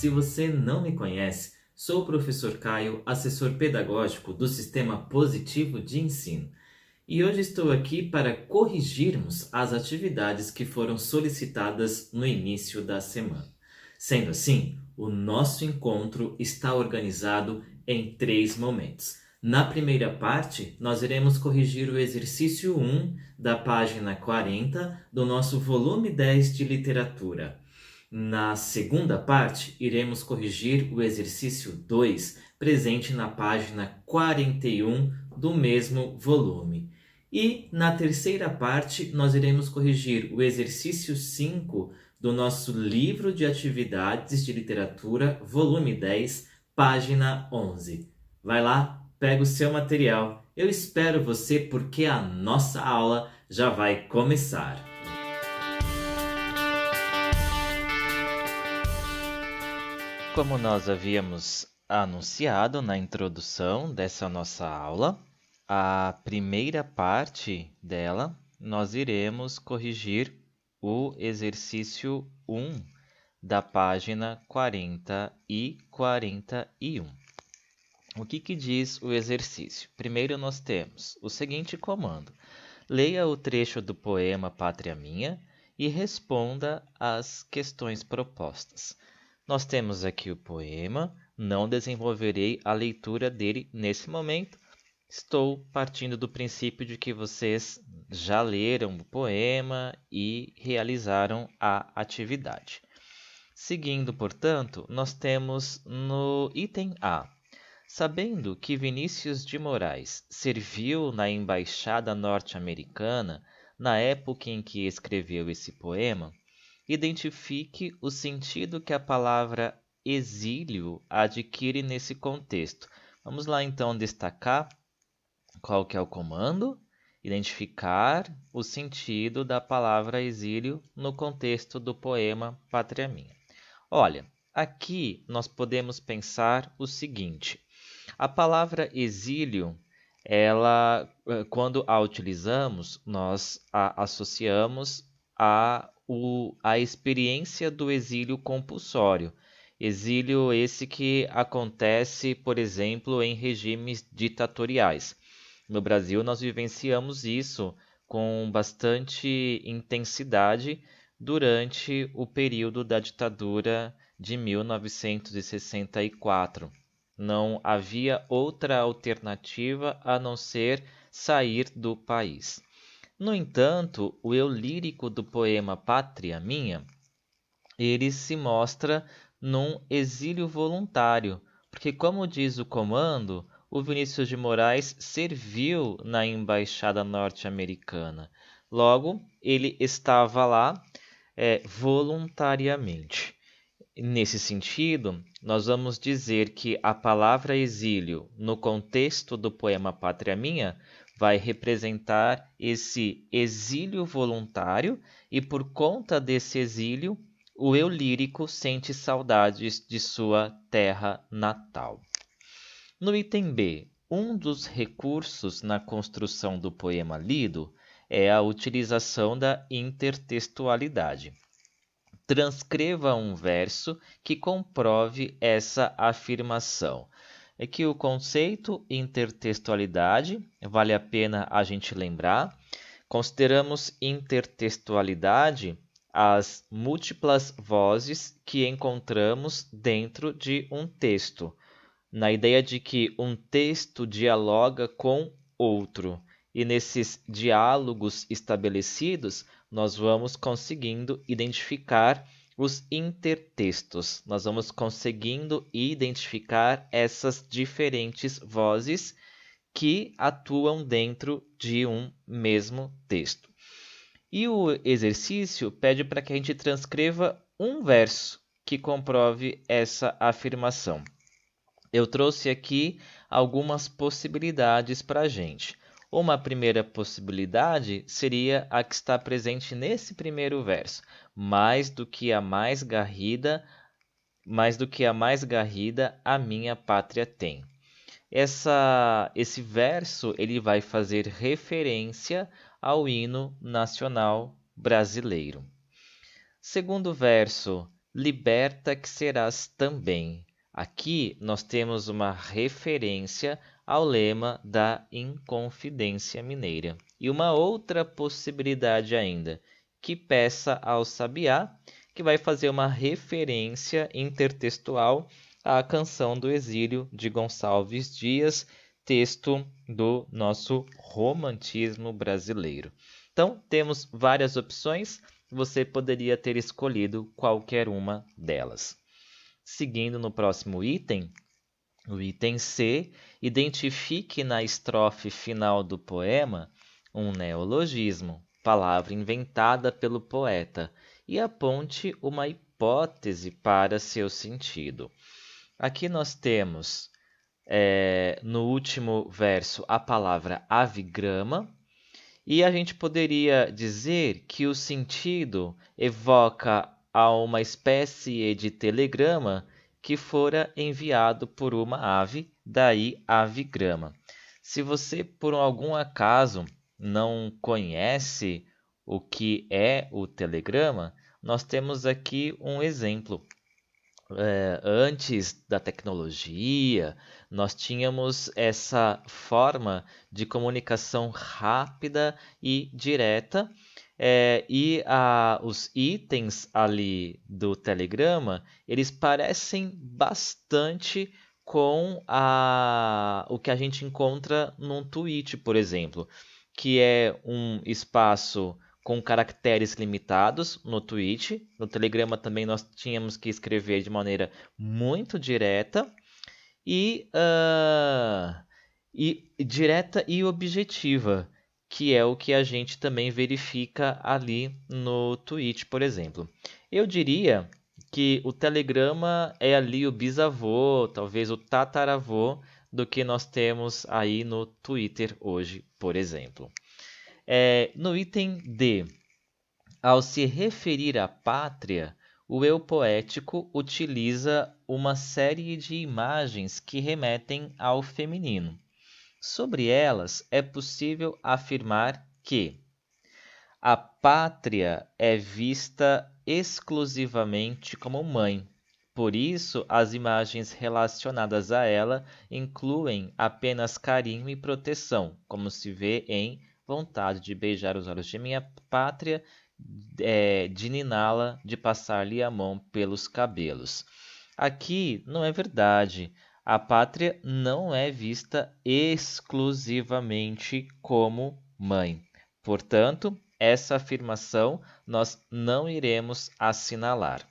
Se você não me conhece, sou o professor Caio, assessor pedagógico do Sistema Positivo de Ensino. E hoje estou aqui para corrigirmos as atividades que foram solicitadas no início da semana. Sendo assim, o nosso encontro está organizado em 3 momentos. Na primeira parte, nós iremos corrigir o exercício 1 da página 40 do nosso volume 10 de literatura. Na segunda parte, iremos corrigir o exercício 2, presente na página 41 do mesmo volume. E na terceira parte, nós iremos corrigir o exercício 5 do nosso livro de atividades de literatura, volume 10, página 11. Vai lá, pega o seu material. Eu espero você porque a nossa aula já vai começar. Como nós havíamos anunciado na introdução dessa nossa aula, a primeira parte dela nós iremos corrigir o exercício 1 da página 40 e 41. O que diz o exercício? Primeiro nós temos o seguinte comando: leia o trecho do poema Pátria Minha e responda às questões propostas. Nós temos aqui o poema, não desenvolverei a leitura dele nesse momento. Estou partindo do princípio de que vocês já leram o poema e realizaram a atividade. Seguindo, portanto, nós temos no item A: sabendo que Vinícius de Moraes serviu na embaixada norte-americana na época em que escreveu esse poema, identifique o sentido que a palavra exílio adquire nesse contexto. Vamos lá então destacar qual que é o comando: identificar o sentido da palavra exílio no contexto do poema Pátria Minha. Olha, aqui nós podemos pensar o seguinte: a palavra exílio, ela, quando a utilizamos, nós a associamos a experiência do exílio compulsório. Exílio esse que acontece, por exemplo, em regimes ditatoriais. No Brasil, nós vivenciamos isso com bastante intensidade durante o período da ditadura de 1964. Não havia outra alternativa a não ser sair do país. No entanto, o eu lírico do poema Pátria Minha, ele se mostra num exílio voluntário, porque, como diz o comando, o Vinícius de Moraes serviu na embaixada norte-americana. Logo, ele estava lá voluntariamente. Nesse sentido, nós vamos dizer que a palavra exílio, no contexto do poema Pátria Minha, vai representar esse exílio voluntário e, por conta desse exílio, o eu lírico sente saudades de sua terra natal. No item B, um dos recursos na construção do poema lido é a utilização da intertextualidade. Transcreva um verso que comprove essa afirmação. É que o conceito intertextualidade, vale a pena a gente lembrar, consideramos intertextualidade as múltiplas vozes que encontramos dentro de um texto, na ideia de que um texto dialoga com outro, e nesses diálogos estabelecidos, nós vamos conseguindo identificar os intertextos. Nós vamos conseguindo identificar essas diferentes vozes que atuam dentro de um mesmo texto. E o exercício pede para que a gente transcreva um verso que comprove essa afirmação. Eu trouxe aqui algumas possibilidades para a gente. Uma primeira possibilidade seria a que está presente nesse primeiro verso: mais do que a mais garrida, a minha pátria tem. Esse verso ele vai fazer referência ao hino nacional brasileiro. Segundo verso, liberta que serás também. Aqui nós temos uma referência ao lema da Inconfidência Mineira. E uma outra possibilidade ainda, que peça ao sabiá, que vai fazer uma referência intertextual à canção do exílio de Gonçalves Dias, texto do nosso romantismo brasileiro. Então, temos várias opções, você poderia ter escolhido qualquer uma delas. Seguindo no próximo item, o item C, identifique na estrofe final do poema um neologismo, palavra inventada pelo poeta, e aponte uma hipótese para seu sentido. Aqui nós temos, no último verso, a palavra avigrama, e a gente poderia dizer que o sentido evoca a uma espécie de telegrama que fora enviado por uma ave, daí avigrama. Se você, por algum acaso, não conhece o que é o telegrama, nós temos aqui um exemplo. Antes da tecnologia, nós tínhamos essa forma de comunicação rápida e direta, os itens ali do telegrama, eles parecem bastante com o que a gente encontra num tweet, por exemplo, que é um espaço com caracteres limitados no tweet. No Telegrama também nós tínhamos que escrever de maneira muito direta e direta e objetiva, que é o que a gente também verifica ali no tweet, por exemplo. Eu diria que o Telegrama é ali o bisavô, talvez o tataravô do que nós temos aí no Twitter hoje, por exemplo. No item D, ao se referir à pátria, o eu poético utiliza uma série de imagens que remetem ao feminino. Sobre elas, é possível afirmar que a pátria é vista exclusivamente como mãe. Por isso, as imagens relacionadas a ela incluem apenas carinho e proteção, como se vê em vontade de beijar os olhos de minha pátria, de niná-la, de passar-lhe a mão pelos cabelos. Aqui não é verdade. A pátria não é vista exclusivamente como mãe. Portanto, essa afirmação nós não iremos assinalar.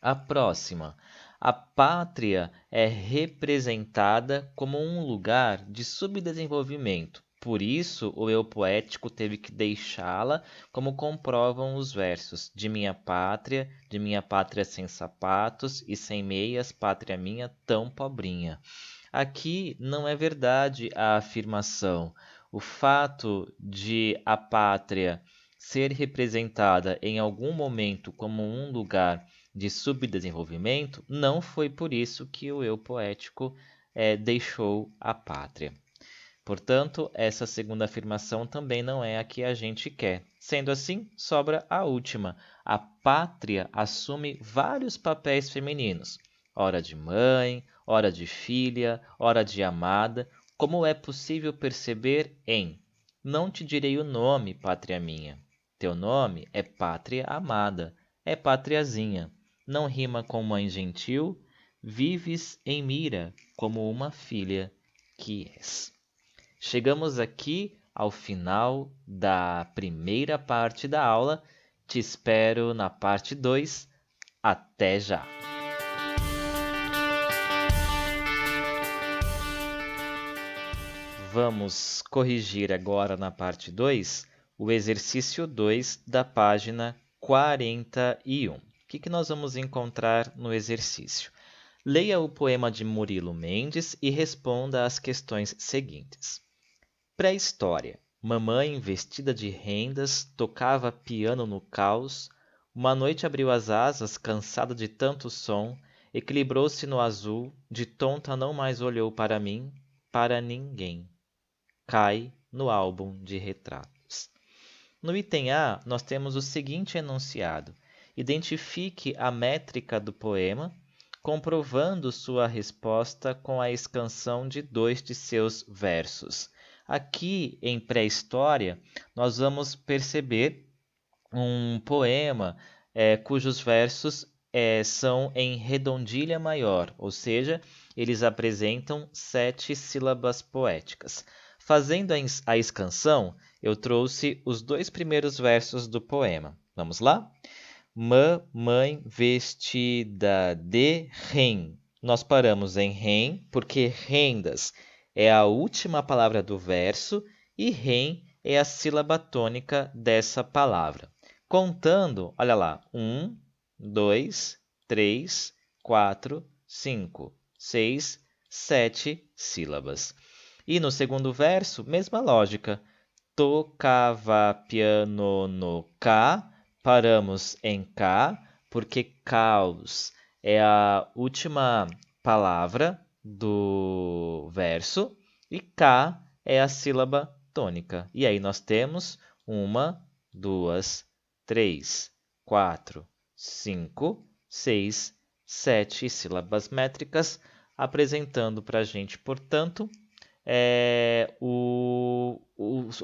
A próxima. A pátria é representada como um lugar de subdesenvolvimento. Por isso, o eu poético teve que deixá-la, como comprovam os versos: de minha pátria sem sapatos e sem meias, pátria minha tão pobrinha. Aqui não é verdade a afirmação. O fato de a pátria ser representada em algum momento como um lugar de subdesenvolvimento, não foi por isso que o eu poético deixou a pátria. Portanto, essa segunda afirmação também não é a que a gente quer. Sendo assim, sobra a última. A pátria assume vários papéis femininos. Ora de mãe, ora de filha, ora de amada, como é possível perceber em não te direi o nome, pátria minha. Teu nome é pátria amada, é pátriazinha. Não rima com mãe gentil, vives em mira como uma filha que és. Chegamos aqui ao final da primeira parte da aula. Te espero na parte 2. Até já! Vamos corrigir agora na parte 2 o exercício 2 da página 41. O que nós vamos encontrar no exercício? Leia o poema de Murilo Mendes e responda às questões seguintes. Pré-história. Mamãe, vestida de rendas, tocava piano no caos. Uma noite abriu as asas, cansada de tanto som, equilibrou-se no azul, de tonta não mais olhou para mim, para ninguém. Cai no álbum de retratos. No item A, nós temos o seguinte enunciado. identifique a métrica do poema, comprovando sua resposta com a escansão de 2 de seus versos. Aqui, em pré-história, nós vamos perceber um poema cujos versos são em redondilha maior, ou seja, eles apresentam 7 sílabas poéticas. Fazendo a escansão, eu trouxe os 2 primeiros versos do poema. Vamos lá? Mamãe vestida de ren. Nós paramos em ren porque rendas é a última palavra do verso e ren é a sílaba tônica dessa palavra. Contando, olha lá, 1, 2, 3, 4, 5, 6, 7 sílabas. E no segundo verso, mesma lógica. Tocava piano no Cá, paramos em Cá, porque caos é a última palavra do verso e Cá é a sílaba tônica. E aí nós temos 1, 2, 3, 4, 5, 6, 7 sílabas métricas, apresentando para a gente, portanto, o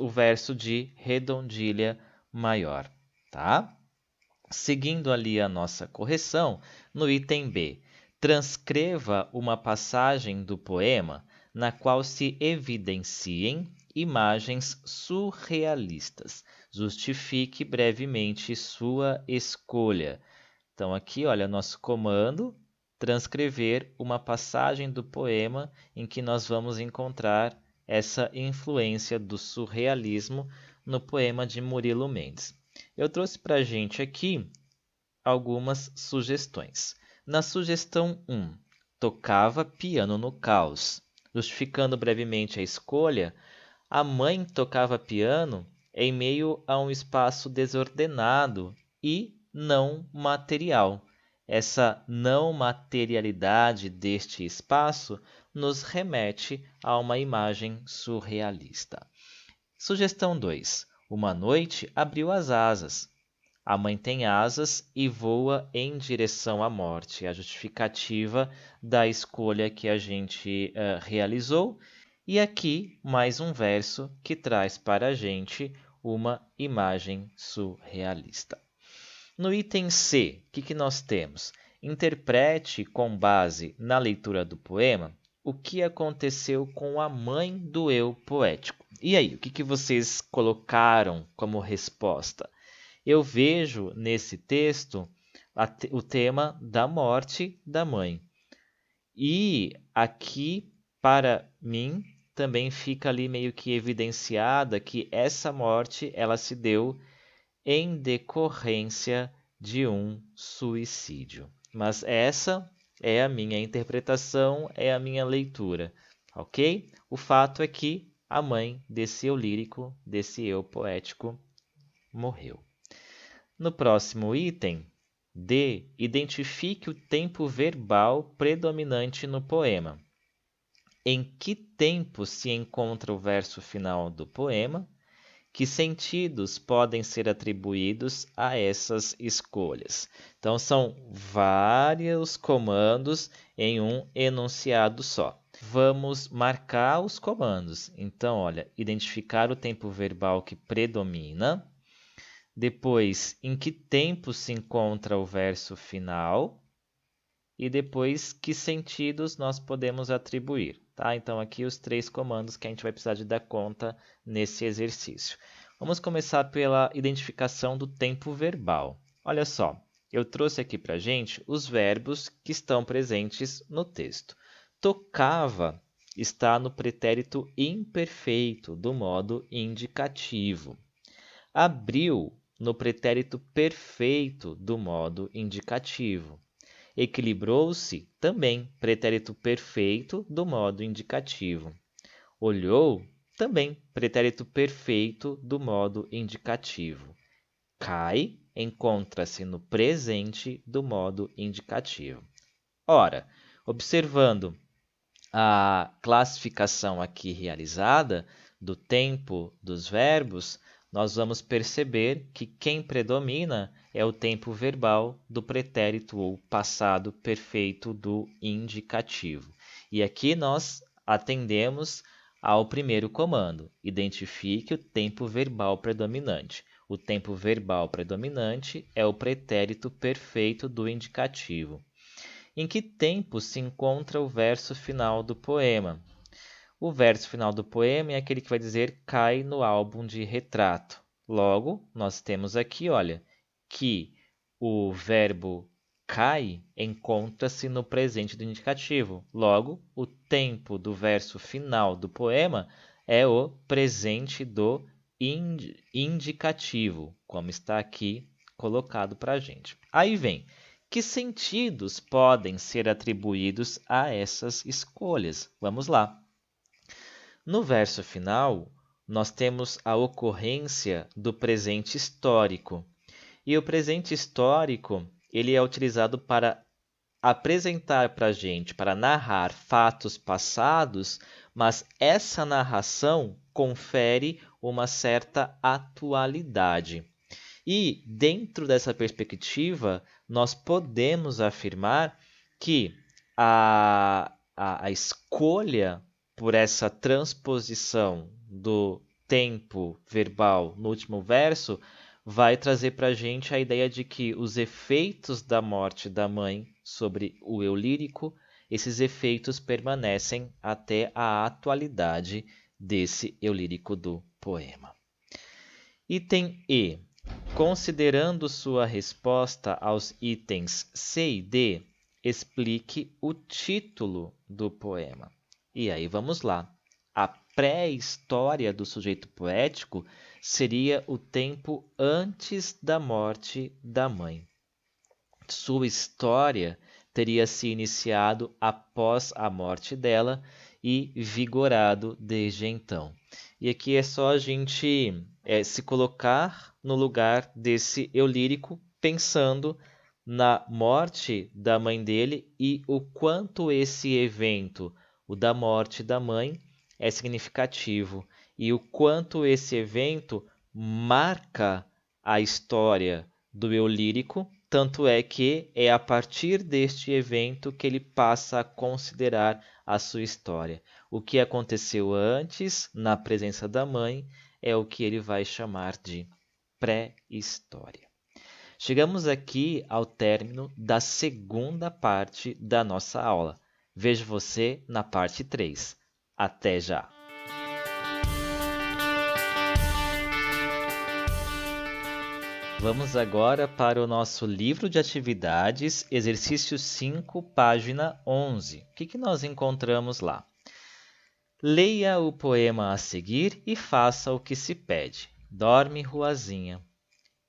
verso de redondilha maior, tá? Seguindo ali a nossa correção, no item B, transcreva uma passagem do poema na qual se evidenciem imagens surrealistas. Justifique brevemente sua escolha. Então, aqui, olha, nosso comando, transcrever uma passagem do poema em que nós vamos encontrar essa influência do surrealismo no poema de Murilo Mendes. Eu trouxe para a gente aqui algumas sugestões. Na sugestão 1, tocava piano no caos. Justificando brevemente a escolha, a mãe tocava piano em meio a um espaço desordenado e não material. Essa não materialidade deste espaço nos remete a uma imagem surrealista. Sugestão 2. Uma noite abriu as asas. A mãe tem asas e voa em direção à morte. A justificativa da escolha que a gente realizou. E aqui mais um verso que traz para a gente uma imagem surrealista. No item C, o que nós temos? Interprete com base na leitura do poema o que aconteceu com a mãe do eu poético. E aí, o que vocês colocaram como resposta? Eu vejo nesse texto o tema da morte da mãe. E aqui, para mim, também fica ali meio que evidenciada que essa morte ela se deu em decorrência de um suicídio. Mas essa é a minha interpretação, é a minha leitura, ok? O fato é que a mãe desse eu lírico, desse eu poético, morreu. No próximo item, D, identifique o tempo verbal predominante no poema. Em que tempo se encontra o verso final do poema? Que sentidos podem ser atribuídos a essas escolhas? Então, são vários comandos em um enunciado só. Vamos marcar os comandos. Então, olha, identificar o tempo verbal que predomina. Depois, em que tempo se encontra o verso final. E depois, que sentidos nós podemos atribuir. Tá? Então, aqui os 3 comandos que a gente vai precisar de dar conta nesse exercício. Vamos começar pela identificação do tempo verbal. Olha só, eu trouxe aqui para a gente os verbos que estão presentes no texto. Tocava está no pretérito imperfeito, do modo indicativo. Abriu no pretérito perfeito, do modo indicativo. Equilibrou-se, também, pretérito perfeito, do modo indicativo. Olhou, também, pretérito perfeito, do modo indicativo. Cai, encontra-se no presente, do modo indicativo. Ora, observando a classificação aqui realizada do tempo dos verbos, nós vamos perceber que quem predomina é o tempo verbal do pretérito ou passado perfeito do indicativo. E aqui nós atendemos ao primeiro comando: identifique o tempo verbal predominante. O tempo verbal predominante é o pretérito perfeito do indicativo. Em que tempo se encontra o verso final do poema? O verso final do poema é aquele que vai dizer cai no álbum de retrato. Logo, nós temos aqui, olha, que o verbo cai encontra-se no presente do indicativo. Logo, o tempo do verso final do poema é o presente do indicativo, como está aqui colocado para a gente. Aí vem, que sentidos podem ser atribuídos a essas escolhas? Vamos lá. No verso final, nós temos a ocorrência do presente histórico. E o presente histórico, ele é utilizado para apresentar para a gente, para narrar fatos passados, mas essa narração confere uma certa atualidade. E, dentro dessa perspectiva, nós podemos afirmar que a escolha por essa transposição do tempo verbal no último verso vai trazer para a gente a ideia de que os efeitos da morte da mãe sobre o eu lírico, esses efeitos permanecem até a atualidade desse eu lírico do poema. Item E. Considerando sua resposta aos itens C e D, explique o título do poema. E aí vamos lá. A pré-história do sujeito poético seria o tempo antes da morte da mãe. Sua história teria se iniciado após a morte dela e vigorado desde então. E aqui é só a gente se colocar no lugar desse eu lírico, pensando na morte da mãe dele e o quanto esse evento, o da morte da mãe, é significativo e o quanto esse evento marca a história do eu lírico, tanto é que é a partir deste evento que ele passa a considerar a sua história. O que aconteceu antes, na presença da mãe, é o que ele vai chamar de pré-história. Chegamos aqui ao término da segunda parte da nossa aula. Vejo você na parte 3. Até já! Vamos agora para o nosso livro de atividades, exercício 5, página 11. O que nós encontramos lá? Leia o poema a seguir e faça o que se pede. Dorme, ruazinha.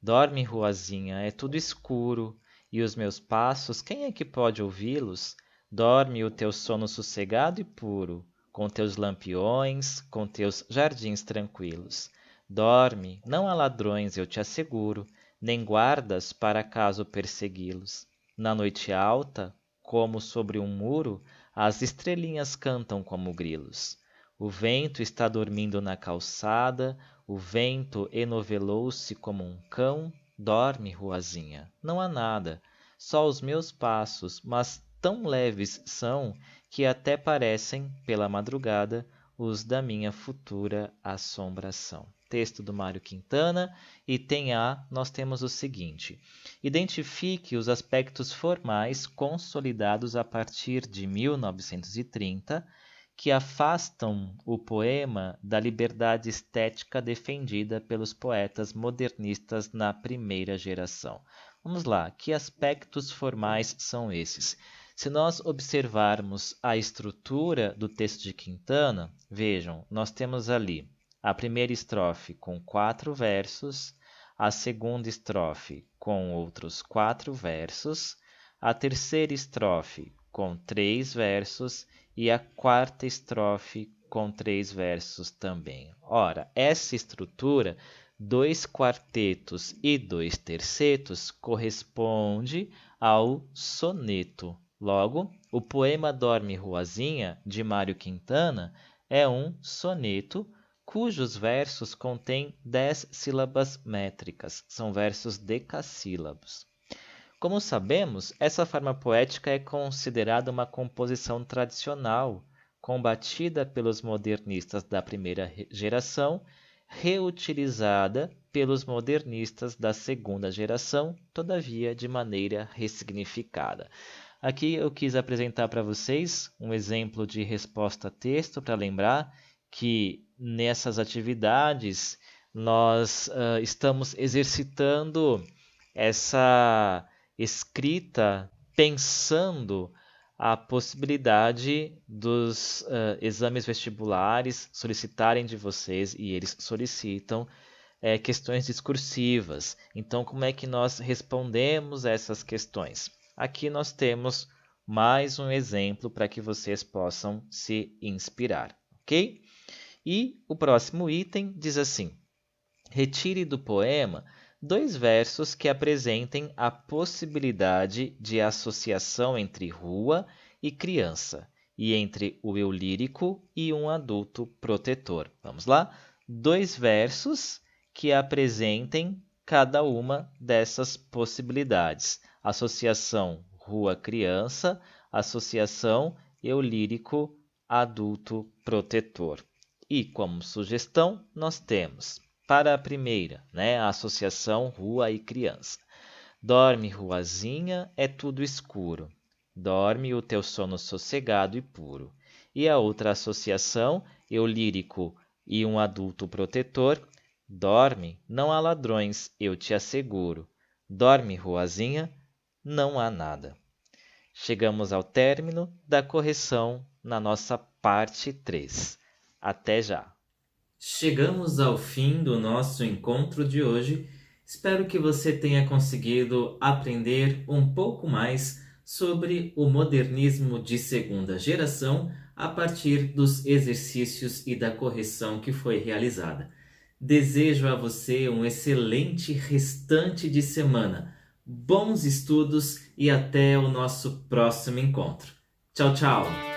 Dorme, ruazinha, é tudo escuro, e os meus passos, quem é que pode ouvi-los? Dorme o teu sono sossegado e puro, com teus lampiões, com teus jardins tranquilos. Dorme, não há ladrões, eu te asseguro, nem guardas para caso persegui-los. Na noite alta, como sobre um muro, as estrelinhas cantam como grilos. O vento está dormindo na calçada, o vento enovelou-se como um cão. Dorme, ruazinha, não há nada, só os meus passos, mas tão leves são que até parecem, pela madrugada, os da minha futura assombração. Texto do Mário Quintana. Item A, nós temos o seguinte: identifique os aspectos formais consolidados a partir de 1930 que afastam o poema da liberdade estética defendida pelos poetas modernistas na primeira geração. Vamos lá, que aspectos formais são esses? Se nós observarmos a estrutura do texto de Quintana, vejam, nós temos ali a primeira estrofe com 4 versos, a segunda estrofe com outros 4 versos, a terceira estrofe com 3 versos e a quarta estrofe com 3 versos também. Ora, essa estrutura, 2 quartetos e 2 tercetos, corresponde ao soneto. Logo, o poema Dorme, Ruazinha, de Mário Quintana, é um soneto cujos versos contêm 10 sílabas métricas, são versos decassílabos. Como sabemos, essa forma poética é considerada uma composição tradicional, combatida pelos modernistas da primeira geração, reutilizada pelos modernistas da segunda geração, todavia de maneira ressignificada. Aqui eu quis apresentar para vocês um exemplo de resposta a texto para lembrar que nessas atividades nós estamos exercitando essa escrita pensando a possibilidade dos exames vestibulares solicitarem de vocês, e eles solicitam, questões discursivas. Então, como é que nós respondemos a essas questões? Aqui nós temos mais um exemplo para que vocês possam se inspirar, ok? E o próximo item diz assim: retire do poema 2 versos que apresentem a possibilidade de associação entre rua e criança, e entre o eu lírico e um adulto protetor. Vamos lá? 2 versos que apresentem cada uma dessas possibilidades. Associação rua-criança, associação eu lírico adulto protetor. E como sugestão, nós temos, para a primeira, a associação rua e criança. Dorme, ruazinha, é tudo escuro. Dorme o teu sono sossegado e puro. E a outra associação, eu lírico e um adulto protetor. Dorme, não há ladrões, eu te asseguro. Dorme, ruazinha, não há nada. Chegamos ao término da correção na nossa parte 3. Até já! Chegamos ao fim do nosso encontro de hoje. Espero que você tenha conseguido aprender um pouco mais sobre o modernismo de segunda geração a partir dos exercícios e da correção que foi realizada. Desejo a você um excelente restante de semana, bons estudos e até o nosso próximo encontro. Tchau, tchau!